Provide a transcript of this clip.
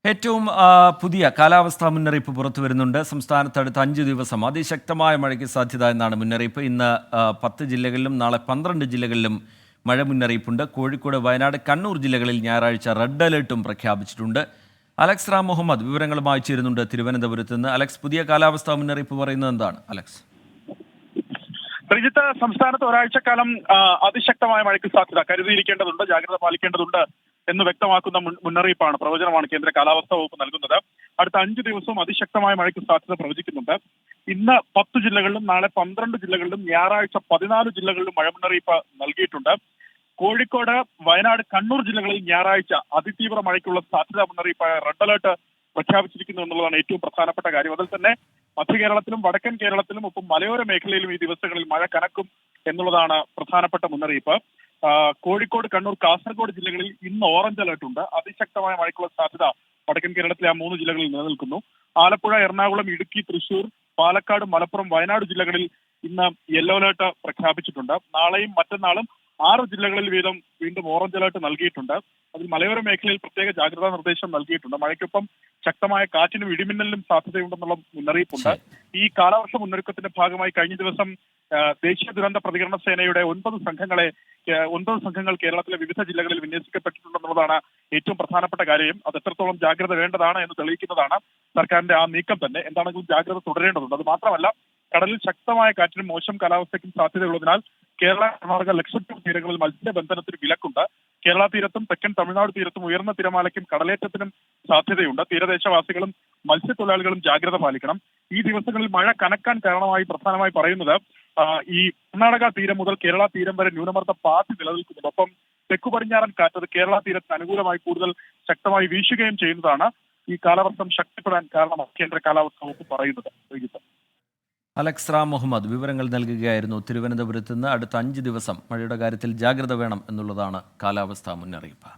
ഏറ്റവും പുതിയ കാലാവസ്ഥാ മുന്നറിയിപ്പ് പുറത്തു വരുന്നുണ്ട്. സംസ്ഥാനത്ത് അടുത്ത 5 ദിവസം അതിശക്തമായ മഴയ്ക്ക് സാധ്യത എന്നാണ് മുന്നറിയിപ്പ്. ഇന്ന് 10 ജില്ലകളിലും നാളെ 12 ജില്ലകളിലും മഴ മുന്നറിയിപ്പുണ്ട്. കോഴിക്കോട്, വയനാട്, കണ്ണൂർ ജില്ലകളിൽ ഞായറാഴ്ച റെഡ് അലേർട്ടും പ്രഖ്യാപിച്ചിട്ടുണ്ട്. അലക്സ് റാം മുഹമ്മദ് വിവരങ്ങളുമായി ചേരുന്നുണ്ട് തിരുവനന്തപുരത്ത് നിന്ന്. അലക്സ്, പുതിയ കാലാവസ്ഥാ മുന്നറിയിപ്പ് പറയുന്നത് എന്താണ്? അലക്സ്. ശ്രീജിത്ത്, സംസ്ഥാനത്ത് ഒരാഴ്ചക്കാലം അതിശക്തമായ മഴയ്ക്ക് സാധ്യത കരുതിയിരിക്കേണ്ടതുണ്ട്, ജാഗ്രത പാലിക്കേണ്ടതുണ്ട് എന്ന് വ്യക്തമാക്കുന്ന മുന്നറിയിപ്പാണ്, പ്രവചനമാണ് കേന്ദ്ര കാലാവസ്ഥാ വകുപ്പ് നൽകുന്നത്. അടുത്ത 5 ദിവസവും അതിശക്തമായ മഴയ്ക്ക് സാധ്യത പ്രവചിക്കുന്നുണ്ട്. ഇന്ന് 10 ജില്ലകളിലും നാളെ 12 ജില്ലകളിലും ഞായറാഴ്ച 14 ജില്ലകളിലും മഴ മുന്നറിയിപ്പ് നൽകിയിട്ടുണ്ട്. കോഴിക്കോട്, വയനാട്, കണ്ണൂർ ജില്ലകളിൽ ഞായറാഴ്ച അതിതീവ്ര മഴയ്ക്കുള്ള സാധ്യതാ മുന്നറിയിപ്പായ റെഡ് അലേർട്ട് പ്രഖ്യാപിച്ചിരിക്കുന്നു എന്നുള്ളതാണ് ഏറ്റവും പ്രധാനപ്പെട്ട കാര്യം. അതിൽ തന്നെ മധ്യ കേരളത്തിലും വടക്കൻ കേരളത്തിലും ഒപ്പം മലയോര മേഖലയിലും ഈ ദിവസങ്ങളിൽ മഴ കനക്കും എന്നുള്ളതാണ് പ്രധാനപ്പെട്ട മുന്നറിയിപ്പ്. കോഴിക്കോട്, കണ്ണൂർ, കാസർഗോഡ് ജില്ലകളിൽ ഇന്ന് ഓറഞ്ച് അലേർട്ട് ഉണ്ട്. അതിശക്തമായ മഴയ്ക്കുള്ള സാധ്യത വടക്കൻ കേരളത്തിലെ ആ 3 ജില്ലകളിൽ നിലനിൽക്കുന്നു. ആലപ്പുഴ, എറണാകുളം, ഇടുക്കി, തൃശൂർ, പാലക്കാട്, മലപ്പുറം, വയനാട് ജില്ലകളിൽ ഇന്ന് യെല്ലോ അലേർട്ട് പ്രഖ്യാപിച്ചിട്ടുണ്ട്. നാളെയും മറ്റന്നാളും 6 ജില്ലകളിൽ വീണ്ടും ഓറഞ്ച് അലേർട്ട് നൽകിയിട്ടുണ്ട്. അതിൽ മലയോര മേഖലയിൽ പ്രത്യേക ജാഗ്രതാ നിർദ്ദേശം നൽകിയിട്ടുണ്ട്. മഴയ്ക്കൊപ്പം ശക്തമായ കാറ്റിനും ഇടിമിന്നലിനും സാധ്യതയുണ്ടെന്നുള്ള മുന്നറിയിപ്പുണ്ട്. ഈ കാലവർഷ മുന്നൊരുക്കത്തിന്റെ ഭാഗമായി കഴിഞ്ഞ ദിവസം ദേശീയ ദുരന്ത പ്രതികരണ സേനയുടെ 9 സംഘങ്ങൾ കേരളത്തിലെ വിവിധ ജില്ലകളിൽ വിന്യസിക്കപ്പെട്ടിട്ടുണ്ടെന്നുള്ളതാണ് ഏറ്റവും പ്രധാനപ്പെട്ട കാര്യം. അത് എത്രത്തോളം ജാഗ്രത വേണ്ടതാണ് എന്ന് തെളിയിക്കുന്നതാണ് സർക്കാരിന്റെ ആ നീക്കം തന്നെ. എന്താണെങ്കിലും ജാഗ്രത തുടരേണ്ടതുണ്ട്. അത് മാത്രമല്ല, കടലിൽ ശക്തമായ കാറ്റിനും മോശം കാലാവസ്ഥയ്ക്കും സാധ്യതയുള്ളതിനാൽ കേരള, കർണാടക, ലക്ഷദ്വീപ് തീരങ്ങളിൽ മത്സ്യബന്ധനത്തിന് വിലക്കുണ്ട്. കേരള തീരത്തും തെക്കൻ തമിഴ്നാട് തീരത്തും ഉയർന്ന തിരമാലയ്ക്കും കടലേറ്റത്തിനും സാധ്യതയുണ്ട്. തീരദേശവാസികളും മത്സ്യത്തൊഴിലാളികളും ജാഗ്രത പാലിക്കണം. ഈ ദിവസങ്ങളിൽ മഴ കനക്കാൻ കാരണമായി പ്രധാനമായി പറയുന്നത് ഈ കർണാടക തീരം മുതൽ കേരള തീരം വരെ ന്യൂനമർദ്ദ പാത്തി നിലനിൽക്കുന്നുണ്ട്. ഒപ്പം തെക്കു പടിഞ്ഞാറൻ കാറ്റ് കേരള തീരത്തിന് അനുകൂലമായി കൂടുതൽ ശക്തമായി വീശുകയും ചെയ്യുന്നതാണ് ഈ കാലവർഷം ശക്തിപ്പെടാൻ കാരണമായി കേന്ദ്ര കാലാവസ്ഥാ വകുപ്പ് പറയുന്നത്. അലക്സ് റാം മുഹമ്മദ് വിവരങ്ങൾ നൽകുകയായിരുന്നു തിരുവനന്തപുരത്ത് നിന്ന്. അടുത്ത 5 ദിവസം മഴയുടെ കാര്യത്തിൽ ജാഗ്രത വേണം എന്നുള്ളതാണ് കാലാവസ്ഥാ മുന്നറിയിപ്പ്.